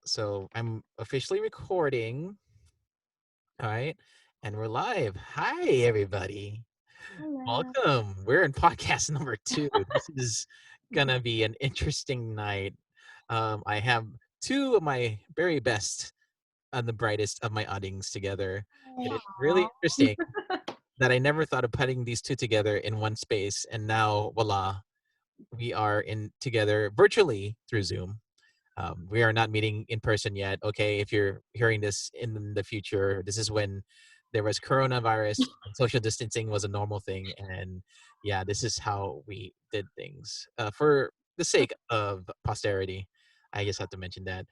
So I'm officially recording. All right. And we're live. Hi, everybody. Hello. Welcome. We're in podcast number 2. This is going to be an interesting night. I have two of my very best and the brightest of my audience together. It is really Aw. interesting that I never thought of putting these two together in one space. And now, voila, we are in together virtually through Zoom. We are not meeting in person yet. Okay, if you're hearing this in the future, this is when there was coronavirus and social distancing was a normal thing. And yeah, this is how we did things. For the sake of posterity, I just have to mention that.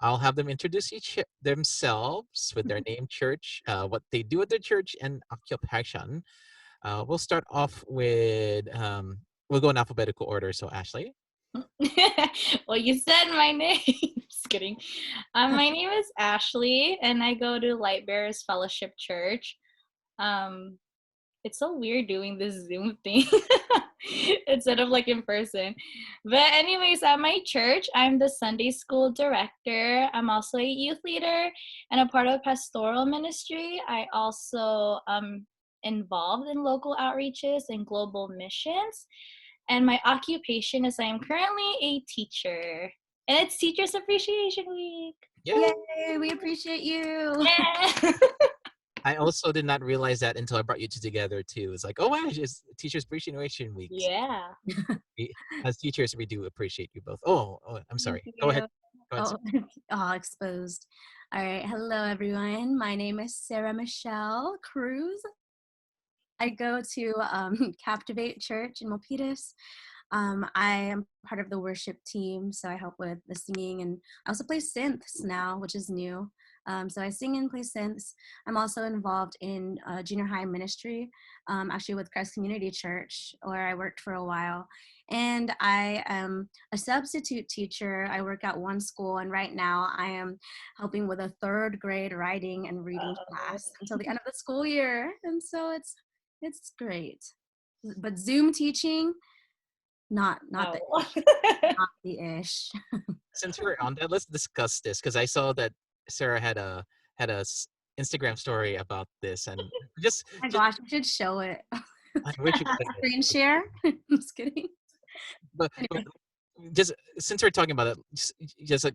I'll have them introduce themselves with their name, church, what they do at their church, and occupation. We'll start off with, we'll go in alphabetical order. So, Ashley. Well, you said my name. Just kidding. My name is Ashley, and I go to Light Bearers Fellowship Church. Um, it's so weird doing this Zoom thing instead of like in person. But anyways, at my church, I'm the Sunday school director. I'm also a youth leader and a part of pastoral ministry. I also involved in local outreaches and global missions. And my occupation is I am currently a teacher. And it's Teachers Appreciation Week. Yeah. Yay, we appreciate you. Yeah. I also did not realize that until I brought you two together too. It's like, oh wow, it's Teachers Appreciation Week. Yeah. As teachers, we do appreciate you both. Oh, I'm Thank sorry. Go ahead. you. Go ahead. Oh, all exposed. All right. Hello, everyone. My name is Sarah Michelle Cruz. I go to Captivate Church in Milpitas. I am part of the worship team, so I help with the singing, and I also play synths now, which is new. So I sing and play synths. I'm also involved in junior high ministry, actually with Christ Community Church, where I worked for a while. And I am a substitute teacher. I work at one school, and right now I am helping with a third grade writing and reading class until the end of the school year. And so it's great. But Zoom teaching, not No. the ish. Since we're on that, let's discuss this because I saw that Sarah had a Instagram story about this, and just Oh my just gosh, I should show it. I wish you could. Screen share. I'm just kidding. But Anyway. just since we're talking about it, just a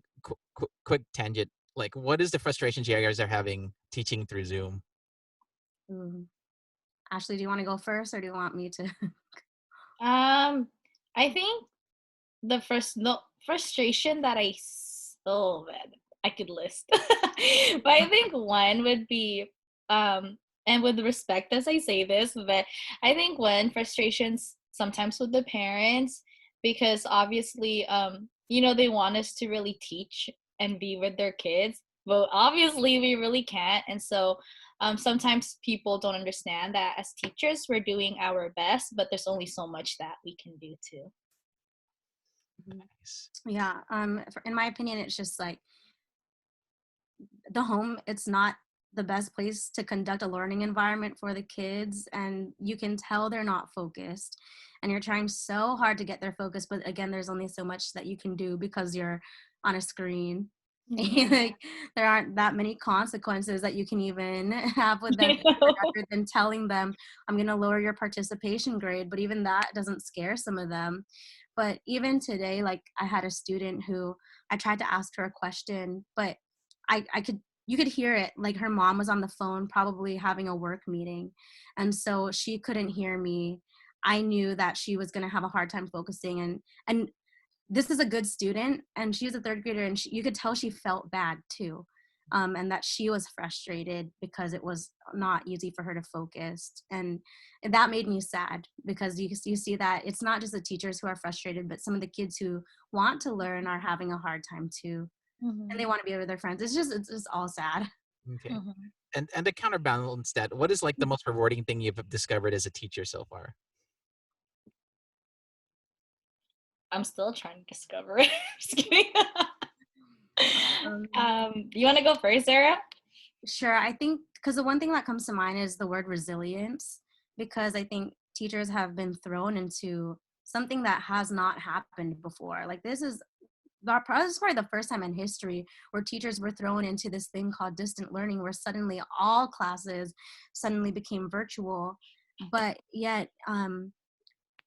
quick tangent. Like, what is the frustrations you guys are having teaching through Zoom? Ooh. Ashley, do you want to go first, or do you want me to? I think the frustration that oh man, I could list. But I think one would be and with respect as I say this, but I think one frustrations sometimes with the parents because obviously they want us to really teach and be with their kids, but obviously we really can't. And so sometimes people don't understand that as teachers we're doing our best, but there's only so much that we can do too. Nice. Yeah. In my opinion, it's just like the home. It's not the best place to conduct a learning environment for the kids, and you can tell they're not focused. And you're trying so hard to get their focus, but again, there's only so much that you can do because you're on a screen. Mhm. Like, there aren't that many consequences that you can even have with them You know? other than telling them, I'm going to lower your participation grade. But even that doesn't scare some of them. But even today, like, I had a student who I tried to ask her a question, but I could, you could hear it, like her mom was on the phone probably having a work meeting, and so she couldn't hear me. I knew that she was going to have a hard time focusing, and this is a good student, and she was a third grader, and you could tell she felt bad too, and that she was frustrated because it was not easy for her to focus. And that made me sad because you see that it's not just the teachers who are frustrated, but some of the kids who want to learn are having a hard time too, and they Mhm. want to be with their friends. It's just all sad. Okay. Mhm. And to counterbalance that, what is like the most rewarding thing you've discovered as a teacher so far? I'm still trying to discover it. Just kidding. Um, You want to go first, Sarah? sure, I think because the one thing that comes to mind is the word resilience, because I think teachers have been thrown into something that has not happened before. Like, this is this is probably the first time in history where teachers were thrown into this thing called distant learning, where suddenly all classes suddenly became virtual. But yet,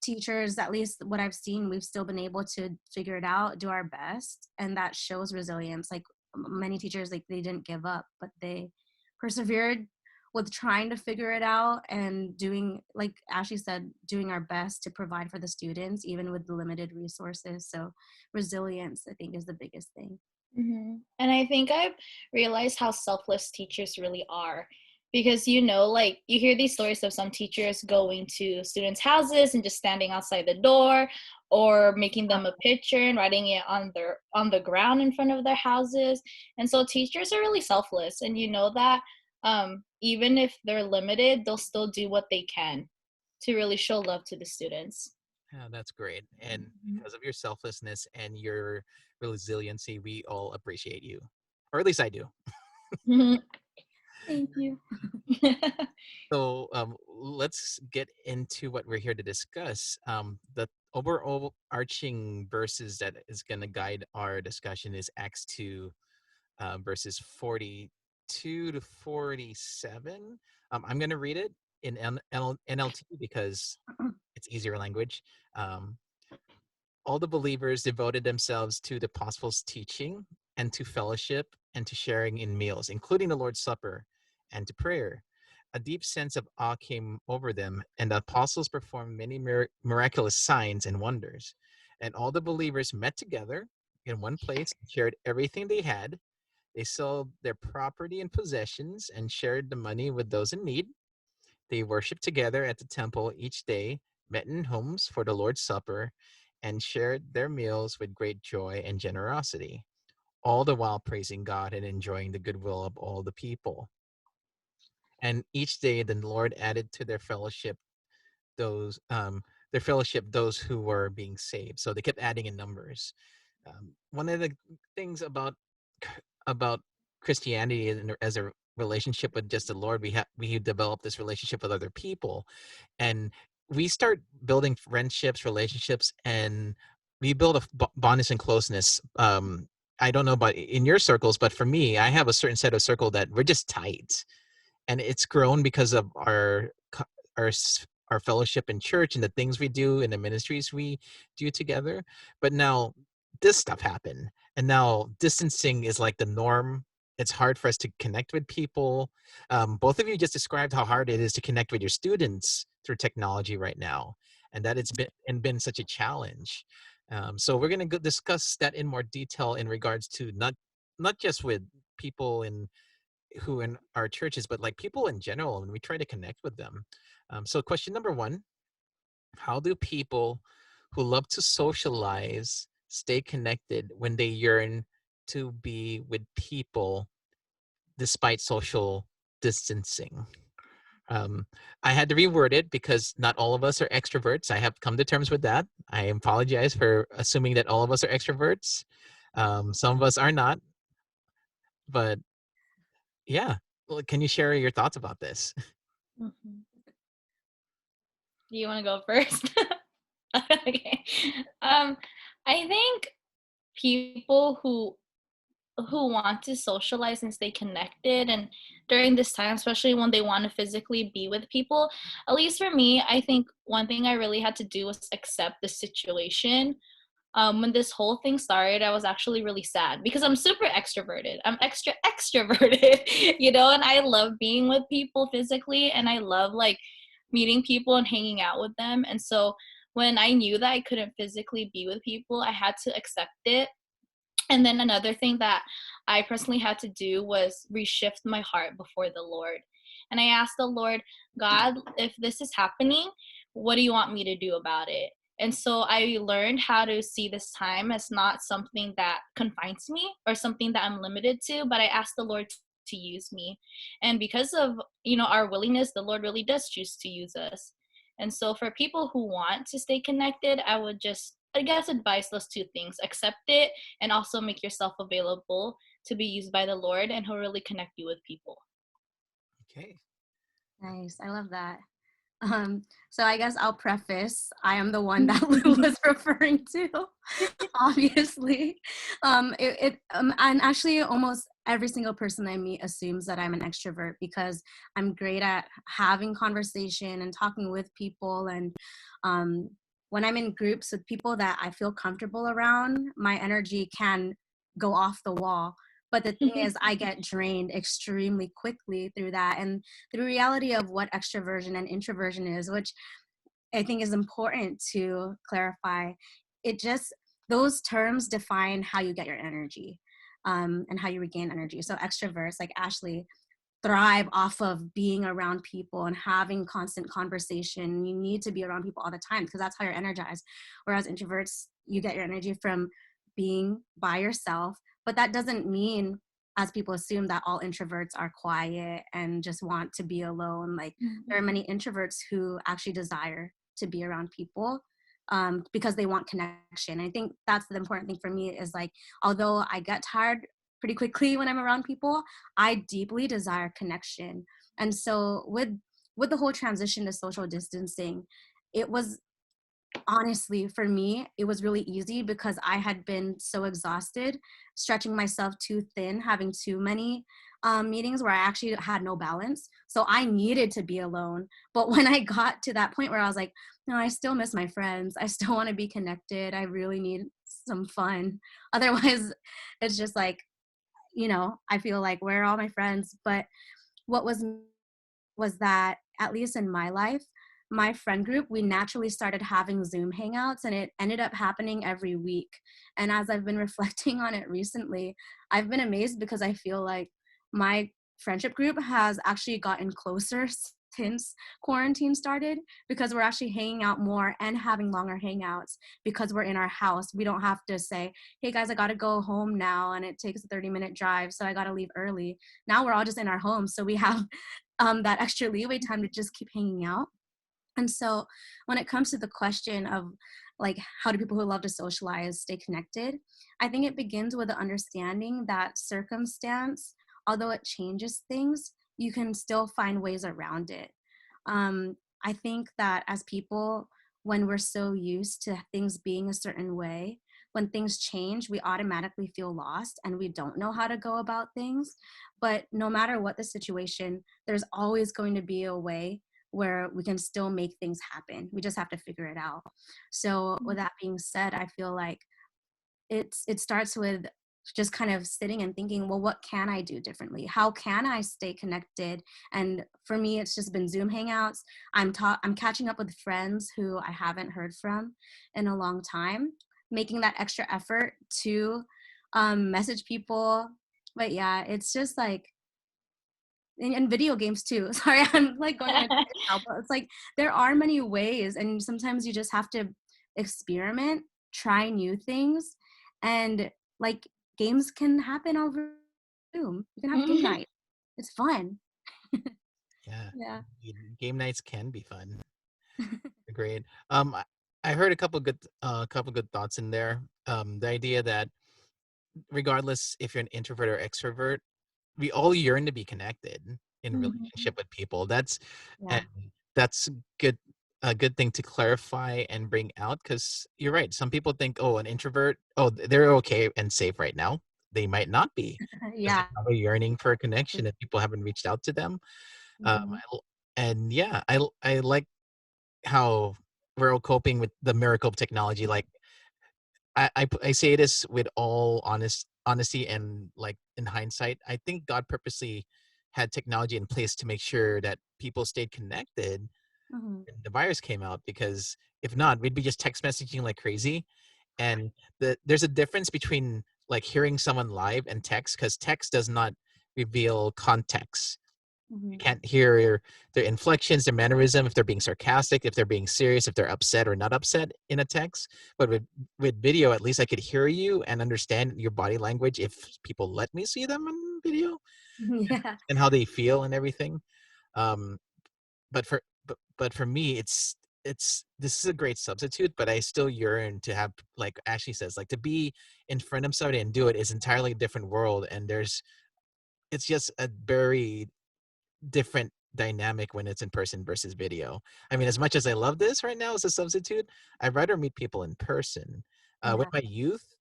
teachers, at least what I've seen, we've still been able to figure it out, do our best, and that shows resilience. Like many teachers, like they didn't give up, but they persevered with trying to figure it out and doing, like Ashley said, doing our best to provide for the students, even with the limited resources. So resilience, I think, is the biggest thing. And I think I've realized how selfless teachers really are. Because, you know, like you hear these stories of some teachers going to students' houses and just standing outside the door, or making them a picture and writing it on the ground in front of their houses. And so teachers are really selfless, and you know that even if they're limited, they'll still do what they can to really show love to the students. Yeah, that's great. And Mhm. because of your selflessness and your resiliency, we all appreciate you, or at least I do. Thank you. So let's get into what we're here to discuss. The overarching verses that is going to guide our discussion is Acts 2, verses 42 to 47. I'm going to read it in NLT because it's easier language. Um, all the believers devoted themselves to the apostles' teaching and to fellowship and to sharing in meals, including the Lord's Supper and to prayer. A deep sense of awe came over them, and the apostles performed many miraculous signs and wonders. And all the believers met together in one place and shared everything they had. They sold their property and possessions and shared the money with those in need. They worshiped together at the temple each day, met in homes for the Lord's Supper, and shared their meals with great joy and generosity, all the while praising God and enjoying the goodwill of all the people. And each day the Lord added to those those who were being saved. So they kept adding in numbers. One of the things about Christianity as a relationship with just the Lord, we develop this relationship with other people, and we start building friendships, relationships, and we build a bondness and closeness. I don't know about in your circles, but for me, I have a certain set of circle that we're just tight, and it's grown because of our fellowship in church and the things we do and the ministries we do together. But now this stuff happened, and now distancing is like the norm. It's hard for us to connect with people. Both of you just described how hard it is to connect with your students through technology right now, and that it's been such a challenge. So we're going to discuss that in more detail in regards to not just with people who in our churches, but like people in general, and we try to connect with them. So question number one, how do people who love to socialize stay connected when they yearn to be with people despite social distancing? Um, I had to reword it because not all of us are extroverts. I have come to terms with that. I apologize for assuming that all of us are extroverts. Some of us are not, but yeah. Well, can you share your thoughts about this? Mhm. Do you want to go first? Okay. Um, I think people who want to socialize and stay connected, and during this time, especially when they want to physically be with people, at least for me, I think one thing I really had to do was accept the situation. When this whole thing started, I was actually really sad because I'm super extroverted. I'm extra extroverted, you know, and I love being with people physically, and I love like meeting people and hanging out with them. And so when I knew that I couldn't physically be with people, I had to accept it. And then another thing that I personally had to do was reshift my heart before the Lord. And I asked the Lord, God, if this is happening, what do you want me to do about it? And so I learned how to see this time as not something that confines me or something that I'm limited to, but I asked the Lord to use me. And because of, you know, our willingness, the Lord really does choose to use us. And so for people who want to stay connected, I would just, I guess, advise those two things: accept it, and also make yourself available to be used by the Lord, and He'll really connect you with people. Okay. Nice. I love that. So I guess I'll preface, I am the one that Lou was referring to, obviously. And actually almost every single person I meet assumes that I'm an extrovert because I'm great at having conversation and talking with people. And um, when I'm in groups with people that I feel comfortable around, my energy can go off the wall. But the thing is, I get drained extremely quickly through that. And the reality of what extroversion and introversion is, which I think is important to clarify. It just, those terms define how you get your energy, and how you regain energy. So extroverts like Ashley thrive off of being around people and having constant conversation. You need to be around people all the time because that's how you're energized. Whereas introverts, you get your energy from being by yourself. But that doesn't mean, as people assume, that all introverts are quiet and just want to be alone. Like there are many introverts who actually desire to be around people, because they want connection. I think that's the important thing for me is like, although I get tired pretty quickly when I'm around people, I deeply desire connection. And so with the whole transition to social distancing, it was, honestly, for me, it was really easy because I had been so exhausted, stretching myself too thin, having too many meetings where I actually had no balance. So I needed to be alone. But when I got to that point where I was like, no, I still miss my friends. I still want to be connected. I really need some fun. Otherwise, it's just like, I feel like, where are all my friends? But what was that, at least in my life, my friend group, we naturally started having Zoom hangouts, and it ended up happening every week. And as I've been reflecting on it recently, I've been amazed because I feel like my friendship group has actually gotten closer since quarantine started, because we're actually hanging out more and having longer hangouts because we're in our house. We don't have to say, hey guys, I got to go home now and it takes a 30-minute drive, so I got to leave early. Now we're all just in our homes, so we have that extra leeway time to just keep hanging out. And so when it comes to the question of like, how do people who love to socialize stay connected? I think it begins with the understanding that circumstance, although it changes things, you can still find ways around it. I think that as people, when we're so used to things being a certain way, when things change, we automatically feel lost and we don't know how to go about things. But no matter what the situation, there's always going to be a way where we can still make things happen. We just have to figure it out. So with that being said, I feel like it starts with just kind of sitting and thinking, well, what can I do differently? How can I stay connected? And for me, it's just been Zoom hangouts. I'm catching up with friends who I haven't heard from in a long time, making that extra effort to message people. But yeah, it's just like, and video games too. Sorry, I'm like going on a tangent now, but it's like there are many ways, and sometimes you just have to experiment, try new things, and like games can happen over Zoom. You can have game night. It's fun. Yeah. Yeah. Game nights can be fun. Agreed. I heard a couple good thoughts in there. The idea that regardless if you're an introvert or extrovert, we all yearn to be connected in relationship with people. Yeah. And that's good a good thing to clarify and bring out, because you're right. Some people think, oh, an introvert, oh, they're okay and safe right now. They might not be, because Yeah. they're probably yearning for a connection and people haven't reached out to them. Um, Mhm. and yeah, I like how we're all coping with the miracle of technology. Like I say this with all honesty and like in hindsight, I think God purposely had technology in place to make sure that people stayed connected Mhm. when the virus came out, because if not, we'd be just text messaging like crazy. And there's a difference between like hearing someone live and text, because text does not reveal context. You Mhm. can't hear their inflections, their mannerism, if they're being sarcastic, if they're being serious, if they're upset or not upset in a text. But with video, at least I could hear you and understand your body language if people let me see them on video, Yeah. and how they feel and everything. Um, but for me, it's this is a great substitute, but I still yearn to have, like Ashley says, like to be in front of somebody and do it is entirely a different world, and it's just a very different dynamic when it's in person versus video. I mean, as much as I love this right now as a substitute, I'd rather meet people in person. With Yeah. my youth,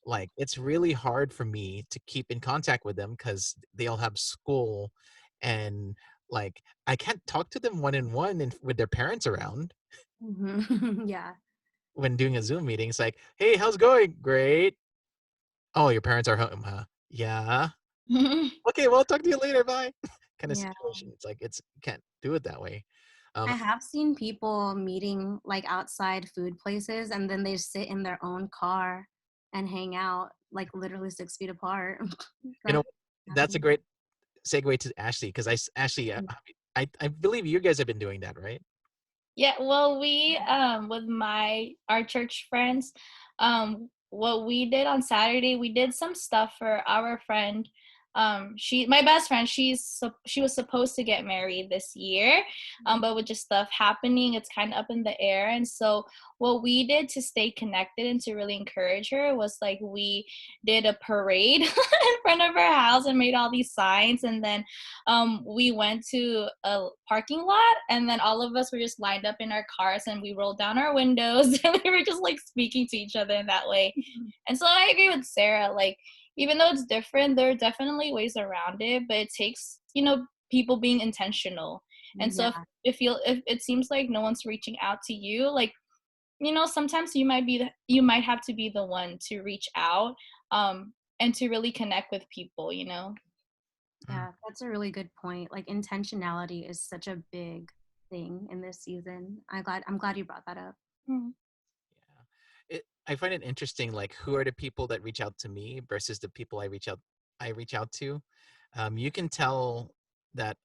like it's really hard for me to keep in contact with them because they all have school, and like I can't talk to them one on one and with their parents around Yeah. when doing a Zoom meeting. It's like, hey, how's it going? Great. Oh, your parents are home, huh? Yeah. Okay, well, talk to you later. Bye. Kind of Yeah. situation. It's like it's can't do it that way. I Um, have seen people meeting like outside food places and then they sit in their own car and hang out like literally 6 feet apart. you know, That that's a happened. great segue to Ashley because Ashley, I believe you guys have been doing that, right? Yeah, well, we with my our church friends, what we did on Saturday, we did some stuff for our friend. She my best friend, she was supposed to get married this year, but with just stuff happening, it's kind of up in the air. And so what we did to stay connected and to really encourage her was like we did a parade in front of her house and made all these signs, and then we went to a parking lot, and then all of us were just lined up in our cars and we rolled down our windows and we were just like speaking to each other in that way. And so I agree with Sarah, like even though it's different, there are definitely ways around it, but it takes, people being intentional. And so Yeah. if it seems like no one's reaching out to you, like, sometimes you might have to be the one to reach out, and to really connect with people. Mm, Yeah, that's a really good point. Like intentionality is such a big thing in this season. I'm glad you brought that up. Mm. yeah. I find it interesting, like who are the people that reach out to me versus the people I reach out to. You can tell that,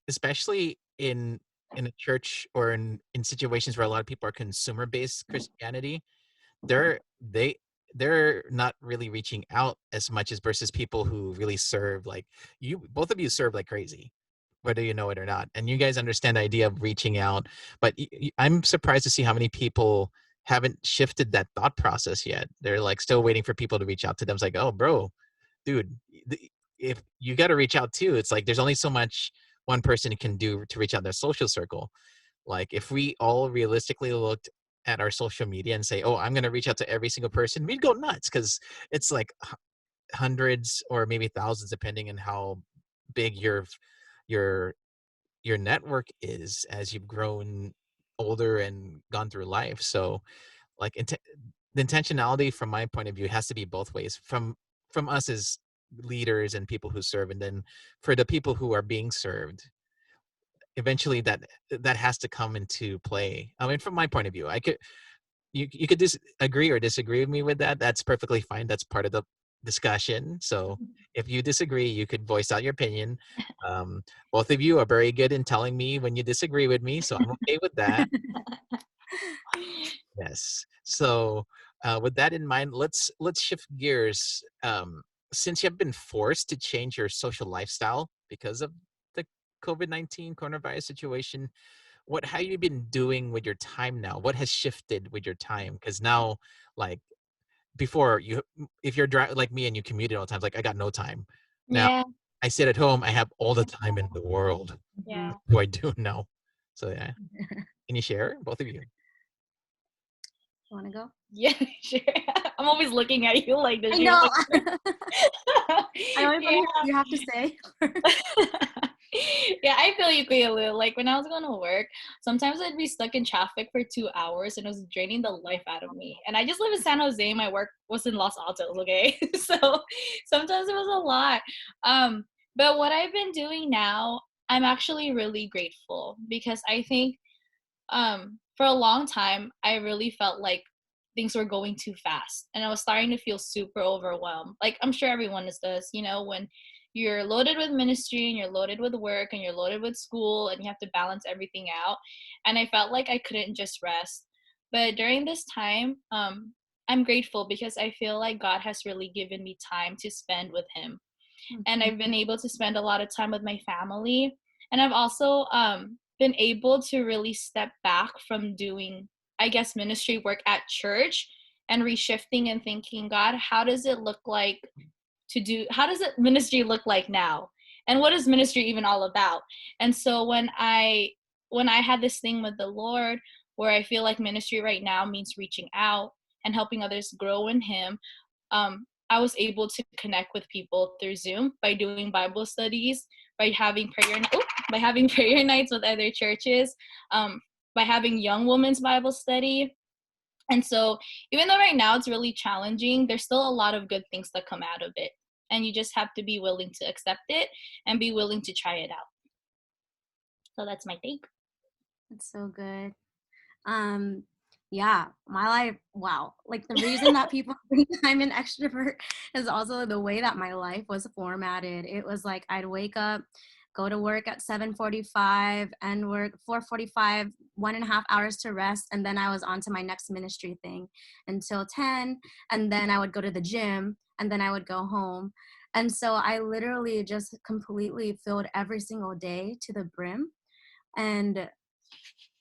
especially in a church or in situations where a lot of people are consumer based Christianity, they're they they're not really reaching out as much as versus people who really serve. Like you, both of you serve like crazy, whether you know it or not, and you guys understand the idea of reaching out. But I'm surprised to see how many people haven't shifted that thought process yet. They're like still waiting for people to reach out to them. It's like, oh bro, dude, if you got to reach out too, it's like there's only so much one person can do to reach out their social circle. Like if we all realistically looked at our social media and say, "Oh, I'm going to reach out to every single person," we'd go nuts because it's like hundreds or maybe thousands, depending on how big your your network is as you've grown older and gone through life. So, like the intentionality, from my point of view, has to be both ways. From us as leaders and people who serve, and then for the people who are being served, eventually that has to come into play. I mean, from my point of view, you could agree or disagree with me with that. That's perfectly fine. That's part of the discussion. So if you disagree, you could voice out your opinion. um, Both of you are very good in telling me when you disagree with me, so I'm okay with that. Yes. So, with that in mind, let's shift gears. Since you've been forced to change your social lifestyle because of the COVID-19 coronavirus situation, what have you been doing with your time now? What has shifted with your time? Because now, like before, if you're like me and you commuted all the time, like I got no time. Now Yeah, I sit at home. I have all the time in the world. Mhm. yeah. What do I do now? So yeah, can you share, both of you? You want to go? Yeah, sure. I'm always looking at you like this. I You're know. like, I always want to yeah. hear what you have to say. Yeah, I feel you, Kayla. Like when I was going to work, sometimes I'd be stuck in traffic for 2 hours and it was draining the life out of me. And I just live in San Jose. My work was in Los Altos, okay? So sometimes it was a lot. Um, but what I've been doing now, I'm actually really grateful because I think for a long time I really felt like things were going too fast and I was starting to feel super overwhelmed, like I'm sure everyone is does, when you're loaded with ministry and you're loaded with work and you're loaded with school and you have to balance everything out. And I felt like I couldn't just rest. But during this time, I'm grateful because I feel like God has really given me time to spend with him, and Mhm. I've been able to spend a lot of time with my family. And I've also been able to really step back from doing, I guess, ministry work at church and reshifting and thinking, God, how does it look like how does it ministry look like now? and what is ministry even all about? And so when I had this thing with the Lord where I feel like ministry right now means reaching out and helping others grow in Him, I was able to connect with people through Zoom by doing Bible studies, by having by having prayer nights with other churches, by having young women's Bible study. And so even though right now it's really challenging, there's still a lot of good things that come out of it. And you just have to be willing to accept it and be willing to try it out. So that's my take. That's so good. Yeah, my life, wow. Like the reason that people think I'm an extrovert is also the way that my life was formatted. It was like I'd wake up, go to work at 7:45 and work 4:45, 1.5 hours to rest, and then I was on to my next ministry thing until 10, and then I would go to the gym, and then I would go home. And so I literally just completely filled every single day to the brim. And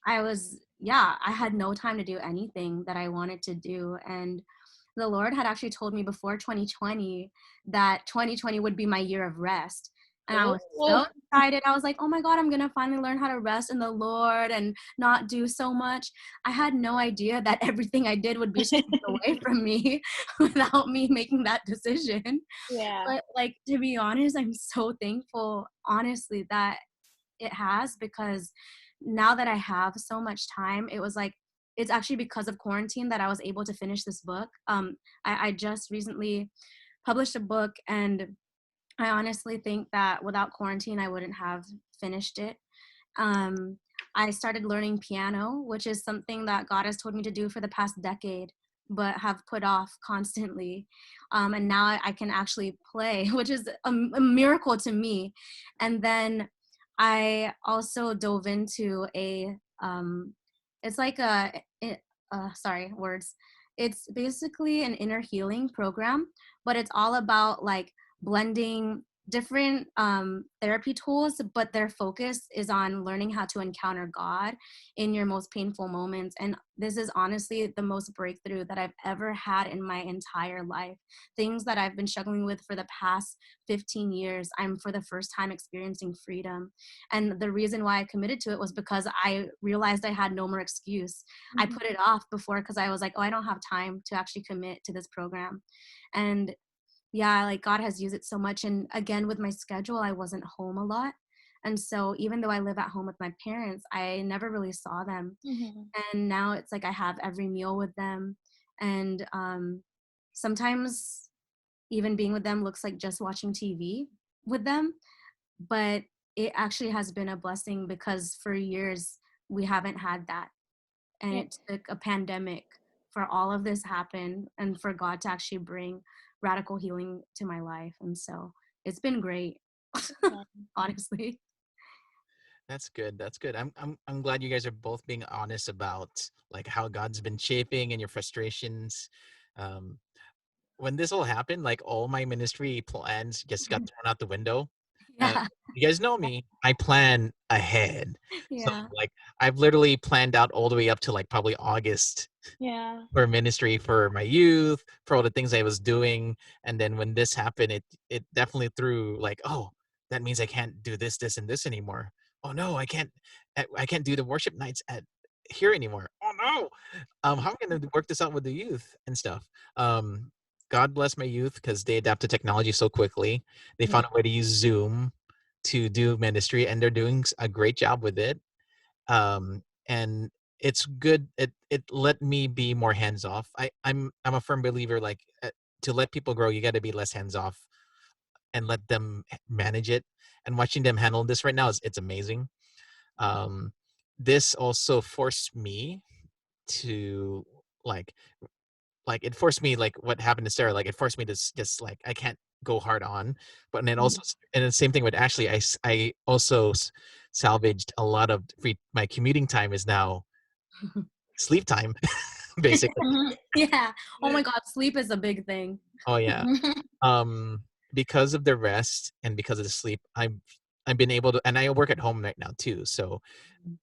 I had no time to do anything that I wanted to do. And the Lord had actually told me before 2020 that 2020 would be my year of rest. And I was so excited. I was like, oh my God, I'm going to finally learn how to rest in the Lord and not do so much. I had no idea that everything I did would be stripped away from me without me making that decision. Yeah. But like, to be honest, I'm so thankful, honestly, that it has, because now that I have so much time, it was like, it's actually because of quarantine that I was able to finish this book. I just recently published a book, and I honestly think that without quarantine, I wouldn't have finished it. I started learning piano, which is something that God has told me to do for the past decade, but have put off constantly. And now I can actually play, which is a miracle to me. And then I also dove into it's like sorry, words. It's basically an inner healing program, but it's all about like blending different therapy tools, but their focus is on learning how to encounter God in your most painful moments. And this is honestly the most breakthrough that I've ever had in my entire life. Things that I've been struggling with for the past 15 years, I'm for the first time experiencing freedom. And the reason why I committed to it was because I realized I had no more excuse. I put it off before because I was like, oh, I don't have time to actually commit to this program. And yeah, like God has used it so much. And again, with my schedule, I wasn't home a lot. And so even though I live at home with my parents, I never really saw them. And now it's like I have every meal with them. And sometimes even being with them looks like just watching TV with them. But it actually has been a blessing, because for years we haven't had that. And it took a pandemic for all of this happen and for God to actually bring radical healing to my life. And so it's been great, honestly. That's good. That's good. I'm glad you guys are both being honest about like how God's been shaping and your frustrations. Um, when this all happened, like all my ministry plans just got thrown out the window. Uh, Yeah. you guys know me. I plan ahead. So Yeah. like I've literally planned out all the way up to like probably August Yeah. for ministry, for my youth, for all the things I was doing. And then when this happened, it definitely threw like, oh, that means I can't do this, this, and this anymore. Oh no, I can't do the worship nights at here anymore. Oh no. How am I gonna work this out with the youth and stuff? Um, God bless my youth because they adapt to technology so quickly. They found a way to use Zoom to do ministry, and they're doing a great job with it. And it's good. It let me be more hands off. I'm a firm believer, like to let people grow, you got to be less hands off and let them manage it. And watching them handle this right now is it's amazing. um this also forced me to like it forced me, like what happened to Sarah, like it forced me to just like I can't go hard on. But then also, and the same thing with Ashley, I also salvaged a lot of my commuting time is now sleep time. Basically. Yeah. Oh my God, sleep is a big thing. Oh yeah. um because of the rest and because of the sleep, I've been able to, and I work at home right now too, so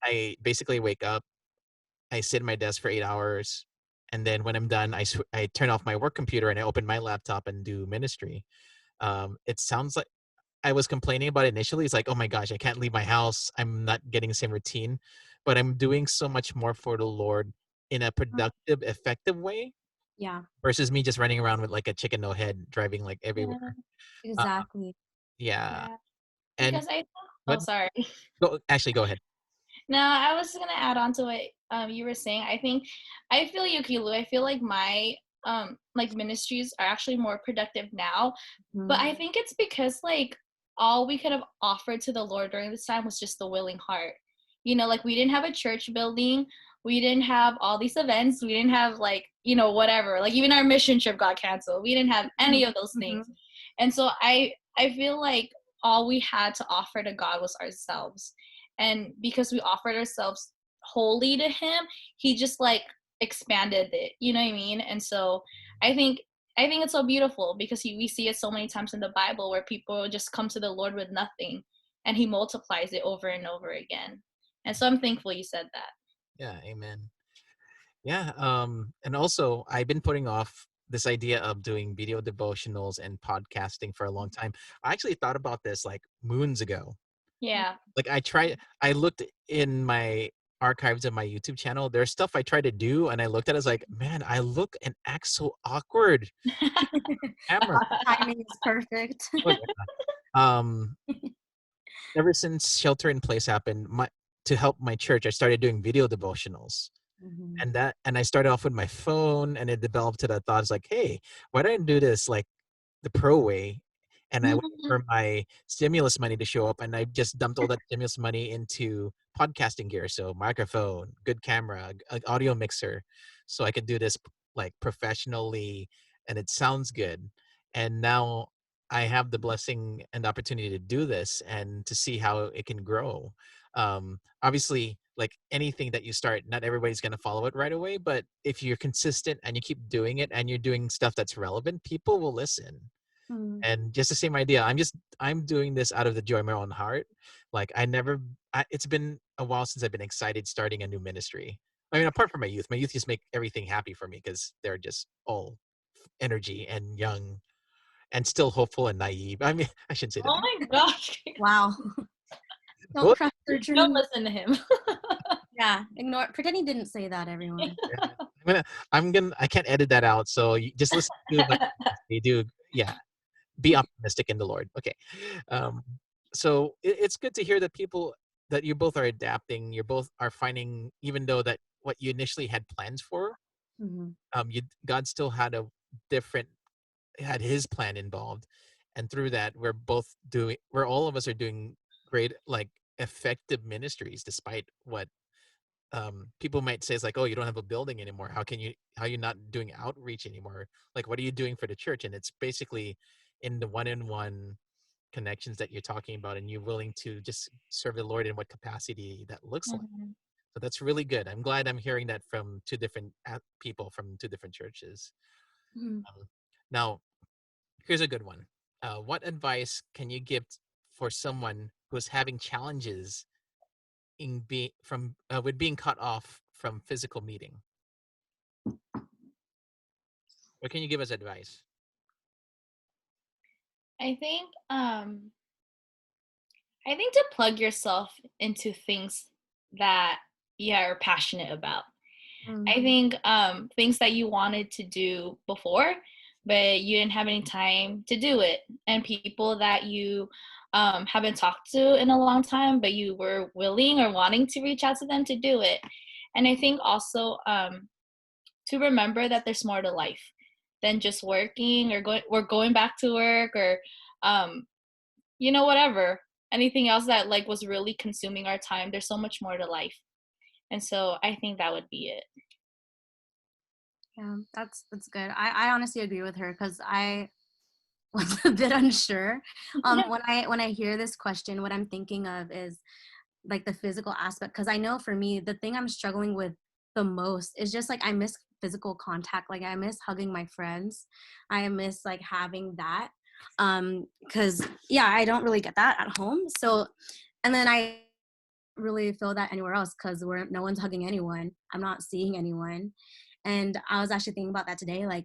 I basically wake up, I sit at my desk for 8 hours, and then when I'm done, I turn off my work computer and I open my laptop and do ministry. It sounds like I was complaining about initially. It's like, oh my gosh, I can't leave my house. I'm not getting the same routine, but I'm doing so much more for the Lord in a productive, effective way Yeah, versus me just running around with like a chicken no head, driving like Yeah. everywhere. Uh, exactly. yeah, Yeah. and Because I oh what? sorry. Go, Ashley, go ahead. No, I was gonna add on to what you were saying. I feel you, Kilu. I feel like my like ministries are actually more productive now. But Mhm. I think it's because like all we could have offered to the Lord during this time was just the willing heart. You know, like we didn't have a church building, we didn't have all these events, we didn't have like, you know, whatever. Like even our mission trip got canceled. We didn't have any of those things. Mhm. And so I feel like all we had to offer to God was ourselves. And because we offered ourselves wholly to him, he just like expanded it. You know what I mean? And so I think I think it's so beautiful because we see it so many times in the Bible where people just come to the Lord with nothing and he multiplies it over and over again. And so I'm thankful you said that. Yeah, amen. Yeah, and also I've been putting off this idea of doing video devotionals and podcasting for a long time. I actually thought about this like moons ago. Yeah. Like I looked in my archives of my YouTube channel. There's stuff I tried to do, and I looked at it as like, man, I look and act so awkward. Camera. Timing is perfect. Oh, yeah. Um, ever since shelter in place happened, my to help my church, I started doing video devotionals. Mhm. And I started off with my phone, and it developed to the thoughts like, hey, why don't I do this like the pro way? And I wait for my stimulus money to show up, and I just dumped all that stimulus money into podcasting gear. So microphone, good camera, audio mixer, so I could do this like professionally, and it sounds good. And now I have the blessing and opportunity to do this and to see how it can grow. Obviously, like anything that you start, not everybody's going to follow it right away, but if you're consistent and you keep doing it and you're doing stuff that's relevant, people will listen. Mhm. And just the same idea, I'm doing this out of the joy of my own heart. Like it's been a while since I've been excited starting a new ministry. I mean, apart from my youth just make everything happy for me because they're just all energy and young and still hopeful and naive. I mean, I shouldn't say that. Oh my gosh. Wow. Don't Both, crush their Don't dreams. listen to him. Yeah, ignore. Pretend he didn't say that, everyone. yeah. I can't edit that out. So you just listen to my, they do. Yeah. Be optimistic in the Lord. Okay. Um, so it's good to hear that that you both are adapting. You both are finding, even though that what you initially had plans for, Mhm. God still had different, had his plan involved. And through that, we're all of us are doing great, like effective ministries, despite what people might say is like, oh, you don't have a building anymore. How you not doing outreach anymore? Like, what are you doing for the church? And it's basically in the one-on-one connections that you're talking about, and you're willing to just serve the Lord in what capacity that looks like. Mhm. So that's really good. I'm glad I'm hearing that from two different people from two different churches. Mhm. Um, Now, here's a good one. What advice can you give for someone who's having challenges in with being cut off from physical meeting? What can you give as advice? I think I think to plug yourself into things that you are passionate about. I Mhm. think things that you wanted to do before, but you didn't have any time to do it, and people that you haven't talked to in a long time, but you were willing or wanting to reach out to them to do it. And I think also to remember that there's more to life than just working or going back to work or um, you know, whatever, anything else that like was really consuming our time. There's so much more to life, and so I think that would be it. Yeah, that's good. I honestly agree with her because I was a bit unsure. When I hear this question, what I'm thinking of is like the physical aspect. Because I know for me, the thing I'm struggling with the most is just like I miss physical contact. Like I miss hugging my friends. I miss like having that. Because yeah, I don't really get that at home. So, and then I really feel that anywhere else because no one's hugging anyone. I'm not seeing anyone. And I was actually thinking about that today, like,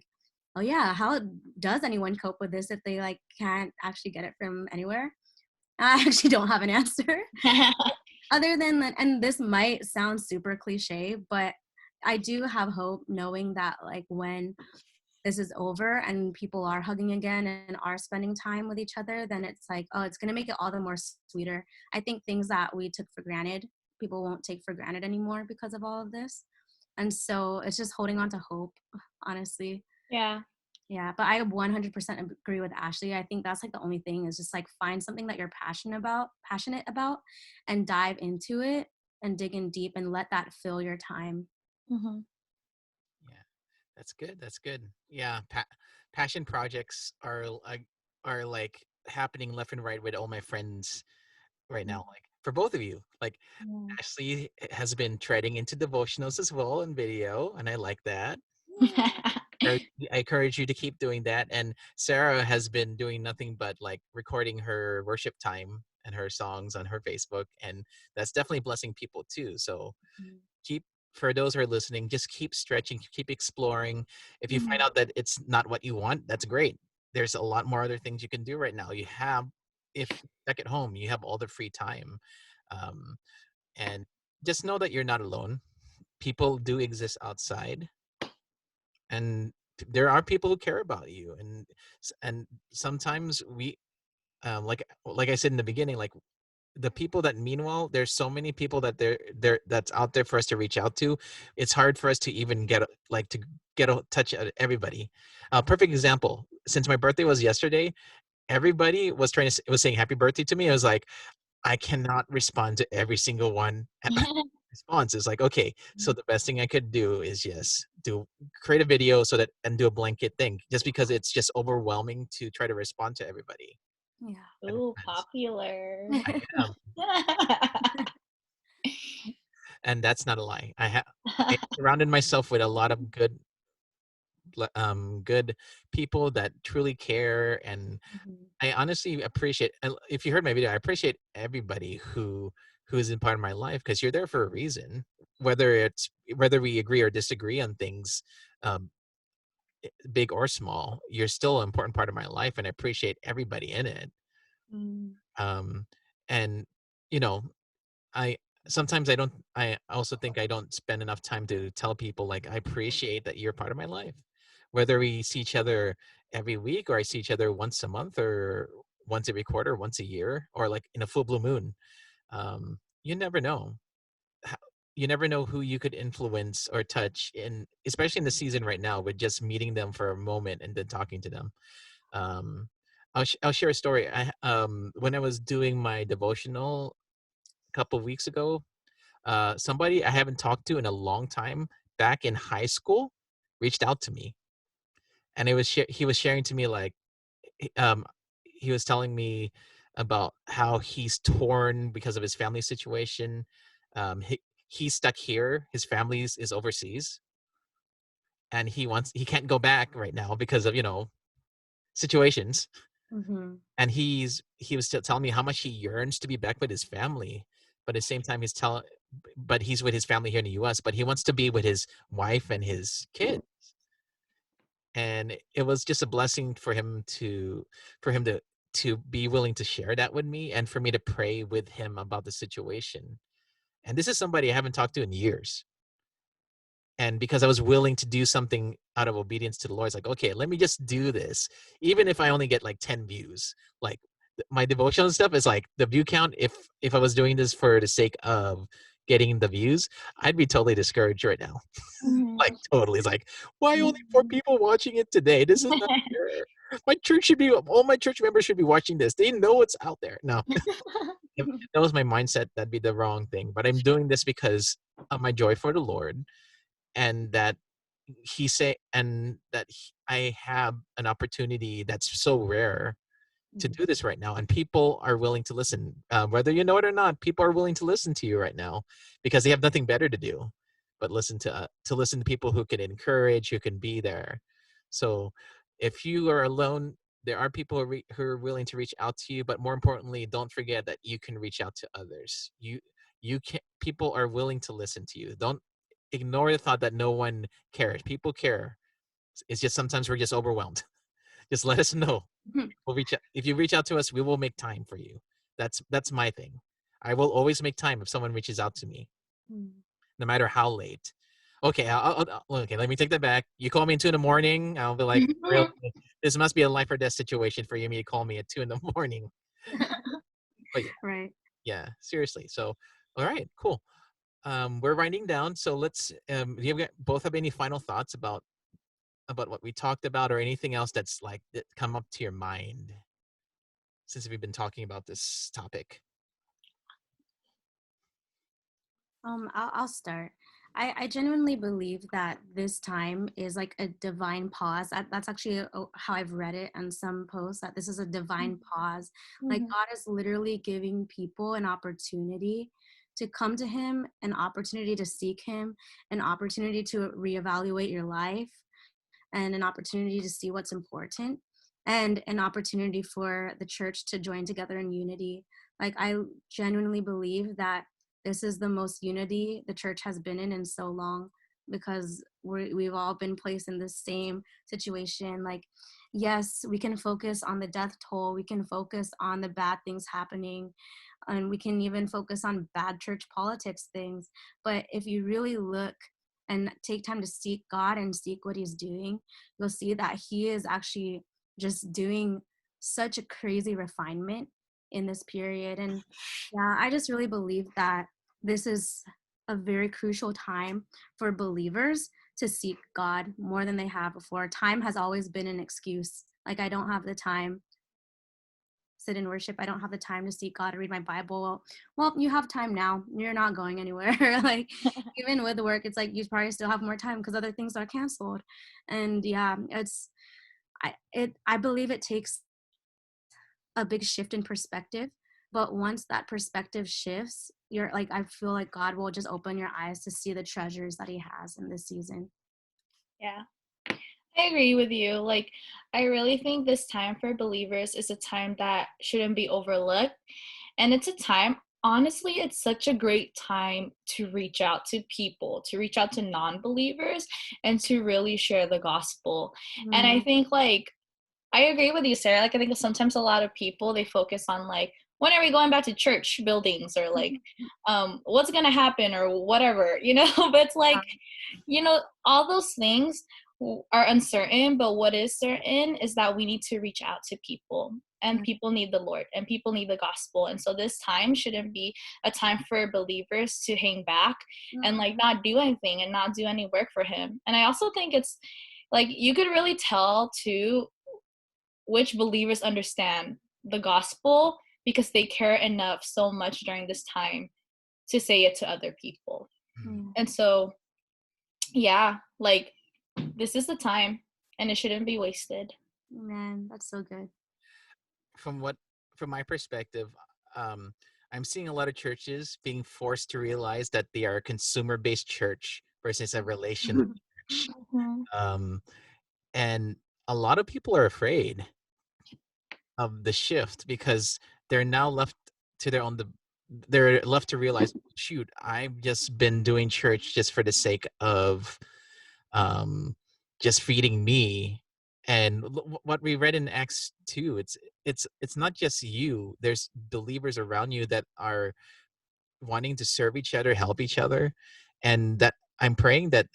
oh yeah, how does anyone cope with this if they like can't actually get it from anywhere? I actually don't have an answer. Other than that, and this might sound super cliche, but I do have hope knowing that like when this is over and people are hugging again and are spending time with each other, then it's like, oh, it's going to make it all the more sweeter. I think things that we took for granted, people won't take for granted anymore because of all of this. And so it's just holding on to hope, honestly. Yeah. Yeah, but I 100% agree with Ashley. I think that's like the only thing is just like find something that you're passionate about and dive into it and dig in deep and let that fill your time. Mm-hmm. Yeah, that's good. That's good. Yeah, passion projects are like happening left and right with all my friends right now. Like for both of you, like Yeah. Ashley has been treading into devotionals as well in video, and I like that. I encourage you to keep doing that. And Sarah has been doing nothing but like recording her worship time and her songs on her Facebook, and that's definitely blessing people too. So keep for those who are listening, just keep stretching, keep exploring. If you find out that it's not what you want, that's great. There's a lot more other things you can do right now. You have, if back at home, you have all the free time, um, and just know that you're not alone. People do exist outside, and there are people who care about you, and sometimes we, like I said in the beginning, like the people that mean well, there's so many people that they're that's out there for us to reach out to. It's hard for us to even get a touch at everybody. Perfect example, since my birthday was yesterday, everybody was was saying happy birthday to me. I was like, I cannot respond to every single one at response. Is like, okay, so the best thing I could do is just create a video so that and do a blanket thing, just because it's just overwhelming to try to respond to everybody. Yeah. Ooh, popular. I am, and that's not a lie. I surrounded myself with a lot of good people that truly care, and I honestly appreciate. And if you heard my video, I appreciate everybody who is in part of my life, because you're there for a reason. Whether we agree or disagree on things, um, big or small, you're still an important part of my life, and I appreciate everybody in it. Um, and you know, I sometimes I don't. I also think I don't spend enough time to tell people like I appreciate that you're part of my life, whether we see each other every week or I see each other once a month or once every quarter, once a year, or like in a full blue moon. You never know. Ho- You never know who you could influence or touch in, especially in the season right now, with just meeting them for a moment and then talking to them. Um, I'll share a story. When I was doing my devotional a couple of weeks ago, somebody I haven't talked to in a long time back in high school reached out to me, and he was sharing to me like, he- um he was telling me about how he's torn because of his family situation. He's stuck here, his family is overseas, and he can't go back right now because of situations. And he was still telling me how much he yearns to be back with his family, but at the same time but he's with his family here in the US, but he wants to be with his wife and his kid. And it was just a blessing for him to be willing to share that with me, and for me to pray with him about the situation. And this is somebody I haven't talked to in years, and because I was willing to do something out of obedience to the Lord, it's like, okay, let me just do this, even if I only get like 10 views. Like my devotional stuff is like the view count. If I was doing this for the sake of getting the views, I'd be totally discouraged right now. Like totally, it's like, why only 4 people watching it today? This is not fair. All my church members should be watching this. They know it's out there. No, if that was my mindset, that'd be the wrong thing. But I'm doing this because of my joy for the Lord, and that I have an opportunity that's so rare to do this right now, and people are willing to listen, whether you know it or not. People are willing to listen to you right now because they have nothing better to do but listen to people who can encourage, who can be there. So if you are alone, there are people who are willing to reach out to you, but more importantly, don't forget that you can reach out to others. You can People are willing to listen to you. Don't ignore the thought that no one cares. People care. It's just sometimes we're just overwhelmed. Just let us know. We'll reach out. If you reach out to us, we will make time for you. That's my thing. I will always make time if someone reaches out to me, no matter how late. Okay, okay. Let me take that back. You call me at 2 in the morning, I'll be like, really? This must be a life or death situation for you. Me to call me at 2 in the morning. But yeah, Right. yeah, seriously. So, all right, cool. We're winding down. So let's. Do you both have any final thoughts about what we talked about, or anything else that's like that come up to your mind since we've been talking about this topic? I'll start. I genuinely believe that this time is like a divine pause. That's actually how I've read it on some posts, that this is a divine pause. Like Mhm. God is literally giving people an opportunity to come to Him, an opportunity to seek Him, an opportunity to reevaluate your life, and an opportunity to see what's important, and an opportunity for the church to join together in unity. Like, I genuinely believe that this is the most unity the church has been in so long, because we've all been placed in the same situation. Like, yes, we can focus on the death toll, we can focus on the bad things happening, and we can even focus on bad church politics things. But if you really look and take time to seek God and seek what He's doing, you'll see that He is actually just doing such a crazy refinement in this period. And yeah, I just really believe that this is a very crucial time for believers to seek God more than they have before. Time has always been an excuse. Like, I don't have the time, sit in worship, I don't have the time to seek God or read my Bible. Well, you have time now, you're not going anywhere. Like, even with work, it's like you probably still have more time because other things are canceled. And yeah, I believe it takes a big shift in perspective, but once that perspective shifts, you're like, I feel like God will just open your eyes to see the treasures that He has in this season. Yeah. I agree with you. Like, I really think this time for believers is a time that shouldn't be overlooked. And it's a time, honestly, it's such a great time to reach out to people, to reach out to non believers, and to really share the gospel. And I think, like, I agree with you, Sarah. Like, I think sometimes a lot of people, they focus on, like, when are we going back to church buildings, or like, what's going to happen, or whatever, you know? But it's like, you know, all those things are uncertain, but what is certain is that we need to reach out to people, and people need the Lord, and people need the gospel. And so this time shouldn't be a time for believers to hang back and like not do anything and not do any work for Him. And I also think it's like you could really tell too which believers understand the gospel because they care enough so much during this time to say it to other people. And so, yeah, like, this is the time, and it shouldn't be wasted. Man, that's so good. From what from my perspective, um, I'm seeing a lot of churches being forced to realize that they are a consumer-based church versus a relational church. Um, and a lot of people are afraid of the shift because they're now left to their own. They're left to realize, shoot, I've just been doing church just for the sake of um, just feeding me. And what we read in Acts 2, it's not just you. There's believers around you that are wanting to serve each other, help each other, and that I'm praying that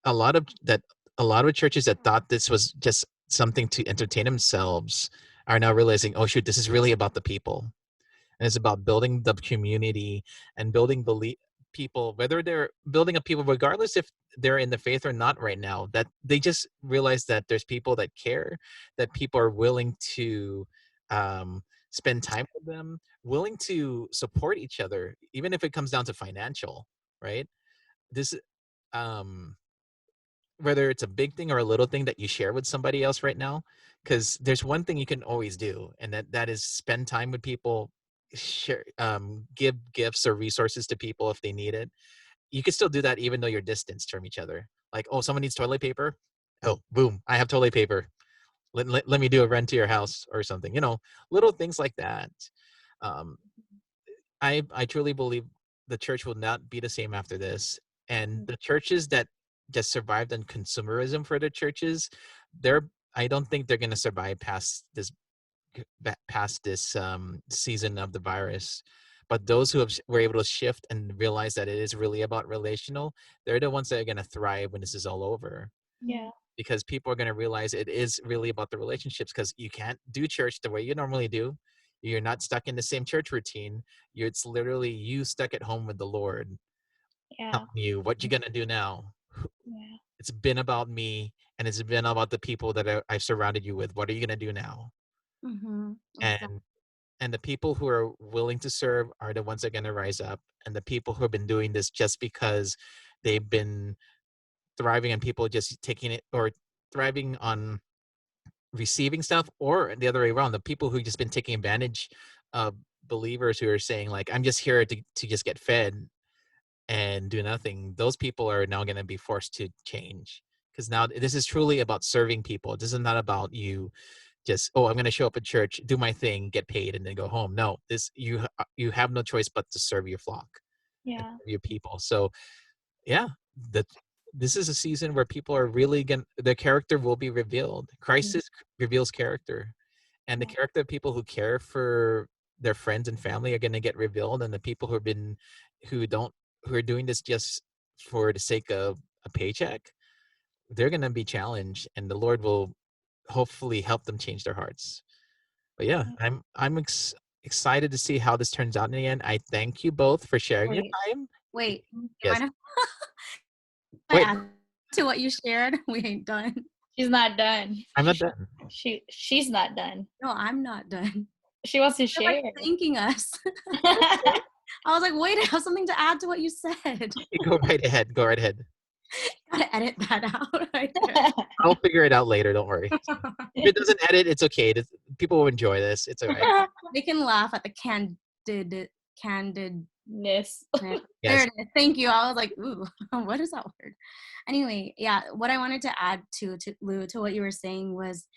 a lot of that a lot of churches that thought this was just something to entertain themselves are now realizing, oh shoot, this is really about the people, and it's about building the community and building people, whether they're building up people regardless if they're in the faith or not right now, that they just realize that there's people that care, that people are willing to um, spend time with them, willing to support each other even if it comes down to financial, right? This um whether it's a big thing or a little thing that you share with somebody else right now, because there's one thing you can always do, and that is spend time with people, share give gifts or resources to people if they need it. You can still do that even though you're distanced from each other. Like, oh, someone needs toilet paper, oh boom, I have toilet paper, let me do a rent to your house or something, little things like that. um I truly believe the church will not be the same after this. And the churches that just survived on consumerism for the churches, they're I don't think they're going to survive past this past this season of the virus. But those who were able to shift and realize that it is really about relational, they're the ones that are going to thrive when this is all over. Yeah. Because people are going to realize it is really about the relationships, because you can't do church the way you normally do. You're not stuck in the same church routine. It's literally you stuck at home with the Lord Yeah. telling you what you're going to do now. Yeah. It's been about me, and it's been about the people that I've surrounded you with. What are you going to do now? Mm-hmm. Exactly. And the people who are willing to serve are the ones that are going to rise up. And the people who have been doing this just because they've been thriving on people just taking it, or thriving on receiving stuff, or the other way around, the people who just been taking advantage of believers who are saying like, I'm just here to just get fed and do nothing. Those people are now going to be forced to change, because now this is truly about serving people. This is not about you just, oh, I'm going to show up at church, do my thing, get paid, and then go home. No, this, you have no choice but to serve your flock and Yeah. serve your people. So yeah, that this is a season where people are really going, their character will be revealed. Crisis reveals character, and the Yeah. character of people who care for their friends and family are going to get revealed. And the people who have been, who don't, who are doing this just for the sake of a paycheck, they're going to be challenged, and the Lord will hopefully help them change their hearts. But yeah, I'm excited to see how this turns out in the end. I thank you both for sharing your Wait, time. wait. You Yes. mind if I Wait, add to what you shared? We ain't done. She's not done. I'm not done. She's not done. No, I'm not done. She wants to You're like share. thanking us. I was like, wait, I have something to add to what you said. Go right ahead. Go right ahead. Gotta edit that out right there. I'll figure it out later. Don't worry. If it doesn't edit, it's okay. People will enjoy this. It's all right. They can laugh at the candid. Ness. There Yes. it is. Thank you. I was like, ooh, what is that word? Anyway, yeah, what I wanted to add to Lou, to what you were saying was,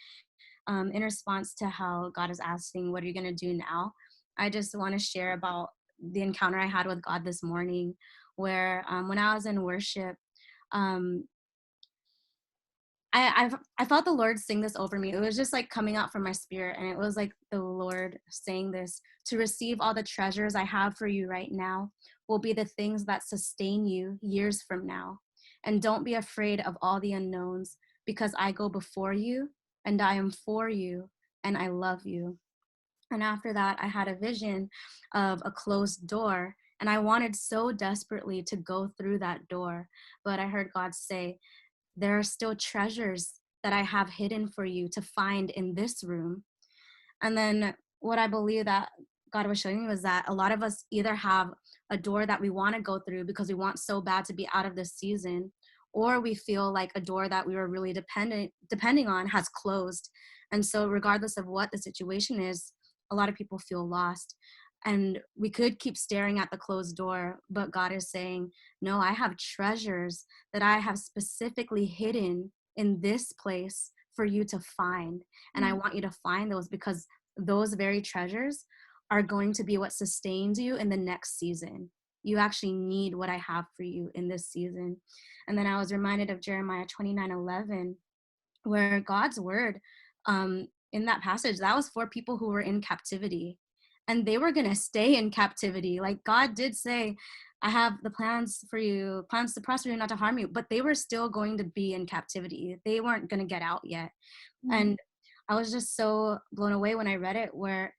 in response to how God is asking, what are you going to do now? I just want to share about the encounter I had with God this morning, where when I was in worship, um, I felt the Lord sing this over me. It was just like coming out from my spirit, and it was like the Lord saying this: to receive all the treasures I have for you right now will be the things that sustain you years from now. And don't be afraid of all the unknowns, because I go before you, and I am for you, and I love you. And after that, I had a vision of a closed door, and I wanted so desperately to go through that door. But I heard God say, there are still treasures that I have hidden for you to find in this room. And then what I believe that God was showing me was that a lot of us either have a door that we want to go through because we want so bad to be out of this season, or we feel like a door that we were really depending on has closed. And so regardless of what the situation is, a lot of people feel lost. And we could keep staring at the closed door, but God is saying, no, I have treasures that I have specifically hidden in this place for you to find. And I want you to find those, because those very treasures are going to be what sustains you in the next season. You actually need what I have for you in this season. And then I was reminded of Jeremiah 29:11, where God's word, in that passage, that was for people who were in captivity, and they were going to stay in captivity. Like God did say, I have the plans for you, plans to prosper you, not to harm you, but they were still going to be in captivity. They weren't going to get out yet. And I was just so blown away when I read it, where,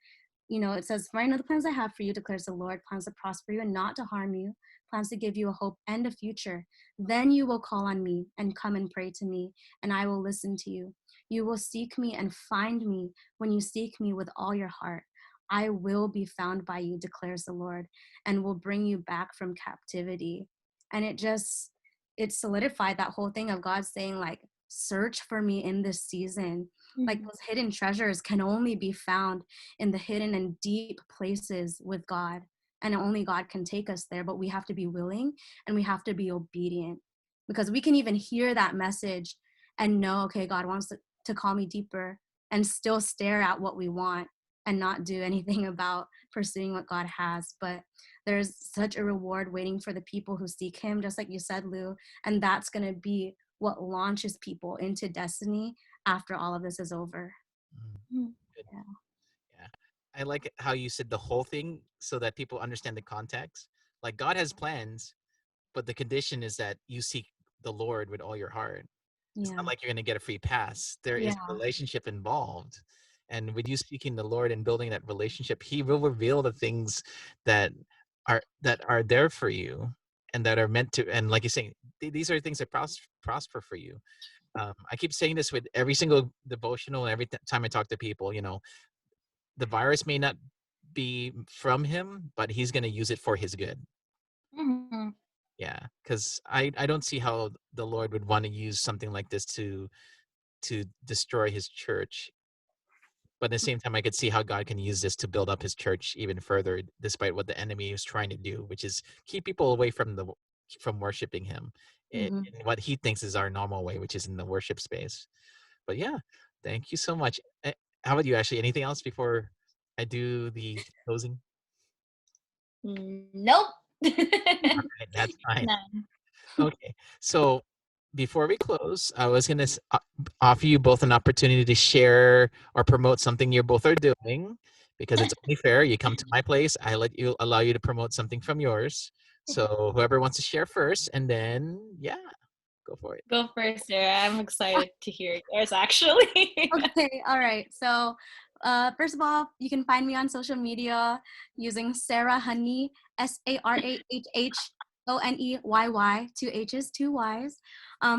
it says, for I know the plans I have for you, declares the Lord, plans to prosper you and not to harm you, plans to give you a hope and a future. Then you will call on me and come and pray to me, and I will listen to you. You will seek me and find me when you seek me with all your heart. I will be found by you, declares the Lord, and will bring you back from captivity. And it solidified that whole thing of God saying, like, search for me in this season. Like, those hidden treasures can only be found in the hidden and deep places with God. And only God can take us there, but we have to be willing and we have to be obedient, because we can even hear that message and know, okay, God wants to call me deeper, and still stare at what we want and not do anything about pursuing what God has. But there's such a reward waiting for the people who seek him, just like you said, Lou. And that's going to be what launches people into destiny after all of this is over. Good. Yeah. I like how you said the whole thing so that people understand the context. Like God has plans, but the condition is that you seek the Lord with all your heart. It's not Yeah. like you're going to get a free pass. There is a Yeah. relationship involved. And with you seeking the Lord and building that relationship, he will reveal the things that are there for you and that are meant to, and like you're saying, these are things that prosper for you. I keep saying this with every single devotional and every time I talk to people, the virus may not be from him, but he's going to use it for his good. Mhm. Yeah, because I don't see how the Lord would want to use something like this to destroy his church. But at the same time, I could see how God can use this to build up his church even further, despite what the enemy is trying to do, which is keep people away from worshiping him Hmm. in what he thinks is our normal way, which is in the worship space. But yeah, thank you so much. How about you, Ashley? Anything else before I do the closing? Nope. Right, that's fine. None. Okay, so before we close, I was going to offer you both an opportunity to share or promote something you both are doing, because it's only fair. You come to my place, allow you to promote something from yours. So whoever wants to share first, and then yeah, go for it. Go first, Sarah. I'm excited to hear yours, actually. Okay, all right. So, first of all, you can find me on social media using Sarah Honey, SarahHoneyy, 2H's, 2Y's.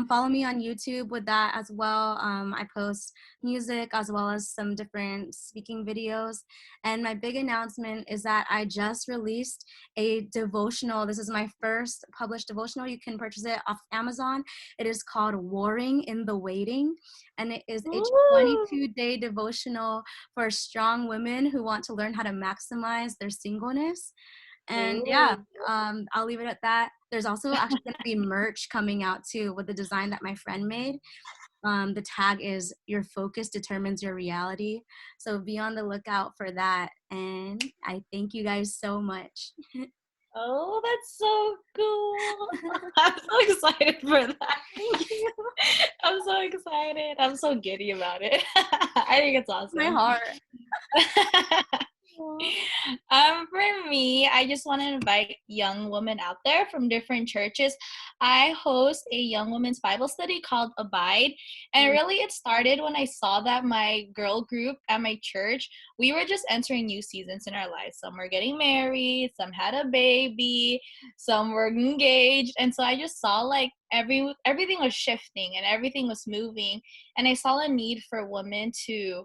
Follow me on YouTube with that as well. I post music as well as some different speaking videos. And my big announcement is that I just released a devotional. This is my first published devotional. You can purchase it off Amazon. It is called Warring in the Waiting, and it is a Woo! 22-day devotional for strong women who want to learn how to maximize their singleness. And yeah, Ooh. I'll leave it at that. There's also actually going to be merch coming out too with the design that my friend made. The tag is "Your focus determines your reality." So be on the lookout for that. And I thank you guys so much. Oh, that's so cool. I'm so excited for that. Thank you. I'm so excited. I'm so giddy about it. I think it's My awesome. heart. For me, I just want to invite young women out there from different churches. I host a young women's Bible study called Abide. And really, it started when I saw that my girl group at my church, we were just entering new seasons in our lives. Some were getting married, some had a baby, some were engaged. And so I just saw like everything was shifting and everything was moving. And I saw a need for women to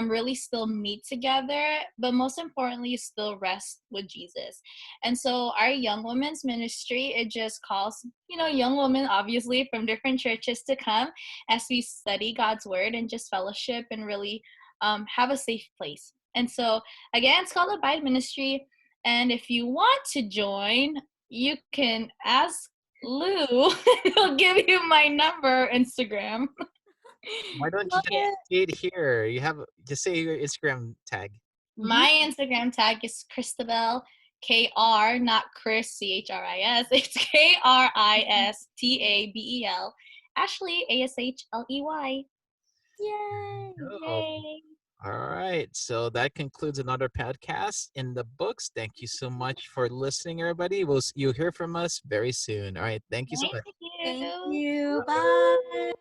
really still meet together, but most importantly, still rest with Jesus. And so our young women's ministry, it just calls, young women, obviously, from different churches to come as we study God's word and just fellowship and really have a safe place. And so, again, it's called Abide Ministry. And if you want to join, you can ask Lou. He'll give you my number, Instagram. Why don't you Love just it. say it here? Just say your Instagram tag. Mhm. My Instagram tag is Christabel, KR, not Chris, CHRIS. It's KRISTABEL. Ashley, ASHLEY. Yay. Oh, Yay. all right. So that concludes another podcast in the books. Thank you so much for listening, everybody. You'll hear from us very soon. All right. Thank you so Thank much. Thank you. you. Bye.